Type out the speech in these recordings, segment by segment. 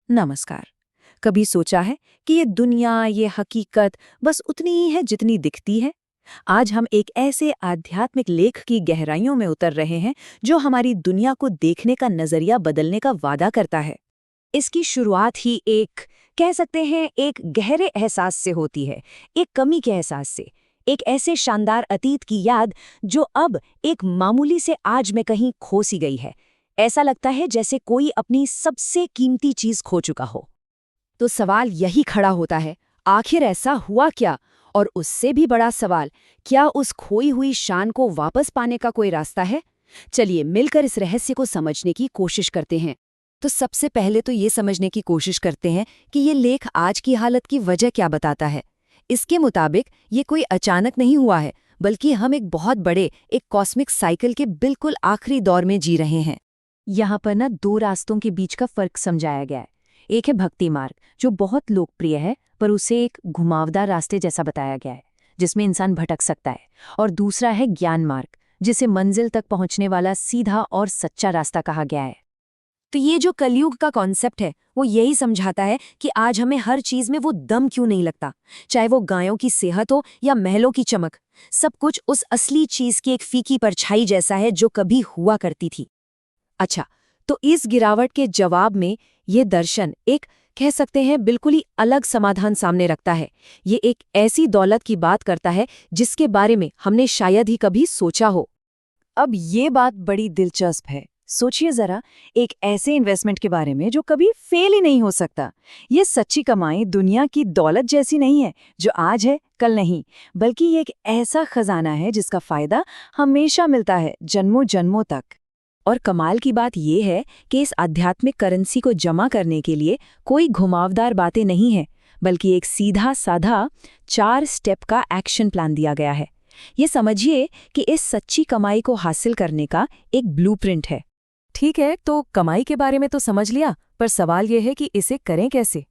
नमस्कार। कभी सोचा है कि ये दुनिया, ये हकीकत बस उतनी ही है जितनी दिखती है? आज हम एक ऐसे आध्यात्मिक लेख की गहराइयों में उतर रहे हैं जो हमारी दुनिया को देखने का नजरिया बदलने का वादा करता है। इसकी शुरुआत ही एक कह सकते हैं एक गहरे एहसास से होती है, एक कमी के एहसास से, एक ऐसे शानदार अतीत की याद जो अब एक मामूली से आज में कहीं खो सी गई है। ऐसा लगता है जैसे कोई अपनी सबसे कीमती चीज खो चुका हो। तो सवाल यही खड़ा होता है, आखिर ऐसा हुआ क्या? और उससे भी बड़ा सवाल, क्या उस खोई हुई शान को वापस पाने का कोई रास्ता है? चलिए मिलकर इस रहस्य को समझने की कोशिश करते हैं। तो सबसे पहले तो ये समझने की कोशिश करते हैं कि ये लेख आज की हालत की वजह क्या बताता है। इसके मुताबिक ये कोई अचानक नहीं हुआ है, बल्कि हम एक बहुत बड़े, एक कॉस्मिक साइकिल के बिल्कुल आखिरी दौर में जी रहे हैं। यहाँ पर ना दो रास्तों के बीच का फर्क समझाया गया है। एक है भक्ति मार्ग, जो बहुत लोकप्रिय है, पर उसे एक घुमावदार रास्ते जैसा बताया गया है, जिसमें इंसान भटक सकता है। और दूसरा है ज्ञान मार्ग, जिसे मंजिल तक पहुंचने वाला सीधा और सच्चा रास्ता कहा गया है। तो ये जो कलयुग का कॉन्सेप्ट है, वो यही समझाता है कि आज हमें हर चीज में वो दम क्यों नहीं लगता, चाहे वो गायों की सेहत हो या महलों की चमक। सब कुछ उस असली चीज की एक फीकी परछाई जैसा है जो कभी हुआ करती थी। अच्छा, तो इस गिरावट के जवाब में ये दर्शन एक कह सकते हैं बिल्कुल ही अलग समाधान सामने रखता है। ये एक ऐसी दौलत की बात करता है जिसके बारे में हमने शायद ही कभी सोचा हो। अब ये बात बड़ी दिलचस्प है। सोचिए जरा, एक ऐसे इन्वेस्टमेंट के बारे में जो कभी फेल ही नहीं हो सकता। ये सच्ची कमाई दुनिया की दौलत जैसी नहीं है जो आज है कल नहीं, बल्कि ये एक ऐसा खजाना है जिसका फायदा हमेशा मिलता है, जन्मों जन्मों तक। और कमाल की बात यह है कि इस आध्यात्मिक करेंसी को जमा करने के लिए कोई घुमावदार बातें नहीं है, बल्कि एक सीधा साधा 4 स्टेप का एक्शन प्लान दिया गया है। ये समझिए कि इस सच्ची कमाई को हासिल करने का एक ब्लूप्रिंट है। ठीक है, तो कमाई के बारे में तो समझ लिया, पर सवाल यह है कि इसे करें कैसे?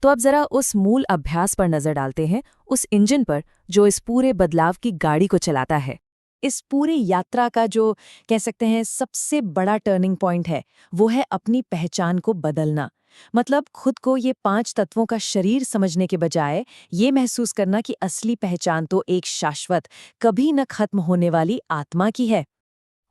तो अब जरा उस मूल अभ्यास पर नजर डालते हैं, उस इंजन पर जो इस पूरे बदलाव की गाड़ी को चलाता है। इस पूरी यात्रा का जो कह सकते हैं सबसे बड़ा टर्निंग पॉइंट है, वो है अपनी पहचान को बदलना। मतलब खुद को ये 5 तत्वों का शरीर समझने के बजाय ये महसूस करना कि असली पहचान तो एक शाश्वत, कभी न खत्म होने वाली आत्मा की है।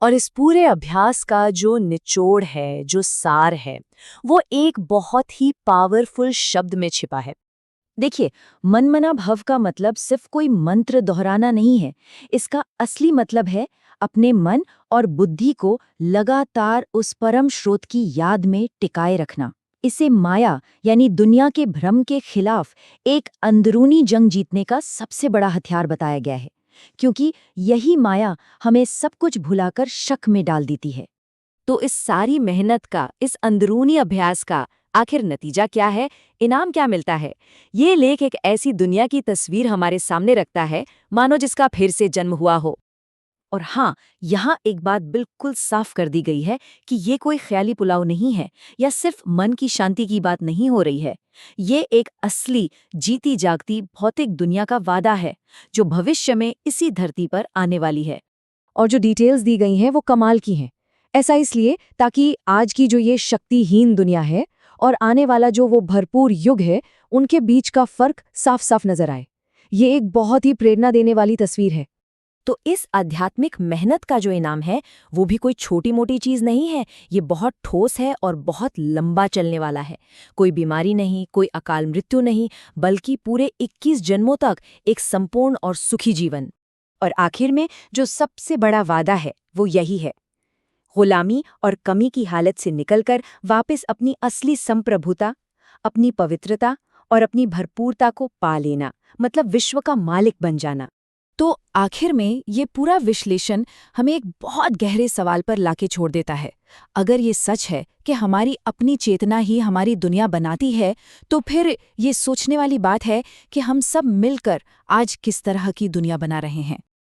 और इस पूरे अभ्यास का जो निचोड़ है, जो सार है, वो एक बहुत ही पावरफुल शब्द में छिपा है। देखिए, मनमना भव का मतलब सिर्फ कोई मंत्र दोहराना नहीं है। इसका असली मतलब है अपने मन और बुद्धि को लगातार उस परम स्रोत की याद में टिकाए रखना। इसे माया यानी दुनिया के भ्रम के खिलाफ एक अंदरूनी जंग जीतने का सबसे बड़ा हथियार बताया गया है, क्योंकि यही माया हमें सब कुछ भुलाकर शक में डाल देती है। तो इस सारी मेहनत का, इस अंदरूनी अभ्यास का आखिर नतीजा क्या है, इनाम क्या मिलता है? ये लेख एक ऐसी दुनिया की तस्वीर हमारे सामने रखता है, मानो जिसका फिर से जन्म हुआ हो। और हाँ, यहाँ एक बात बिल्कुल साफ कर दी गई है कि ये कोई ख्याली पुलाव नहीं है या सिर्फ मन की शांति की बात नहीं हो रही है। ये एक असली, जीती जागती भौतिक दुनिया का वादा है, जो भविष्य में इसी धरती पर आने वाली है। और जो डिटेल्स दी गई हैं वो कमाल की हैं। ऐसा इसलिए ताकि आज की जो ये शक्तिहीन दुनिया है और आने वाला जो वो भरपूर युग है, उनके बीच का फर्क साफ साफ नजर आए। ये एक बहुत ही प्रेरणा देने वाली तस्वीर है। तो इस आध्यात्मिक मेहनत का जो इनाम है, वो भी कोई छोटी मोटी चीज नहीं है। ये बहुत ठोस है और बहुत लंबा चलने वाला है। कोई बीमारी नहीं, कोई अकाल मृत्यु नहीं, बल्कि पूरे 21 जन्मों तक एक संपूर्ण और सुखी जीवन। और आखिर में जो सबसे बड़ा वादा है, वो यही है, गुलामी और कमी की हालत से निकलकर वापस अपनी असली संप्रभुता, अपनी पवित्रता और अपनी भरपूरता को पा लेना, मतलब विश्व का मालिक बन जाना। तो आखिर में ये पूरा विश्लेषण हमें एक बहुत गहरे सवाल पर लाके छोड़ देता है। अगर ये सच है कि हमारी अपनी चेतना ही हमारी दुनिया बनाती है, तो फिर ये सोचने वाली बात है कि हम सब मिलकर आज किस तरह की दुनिया बना रहे हैं।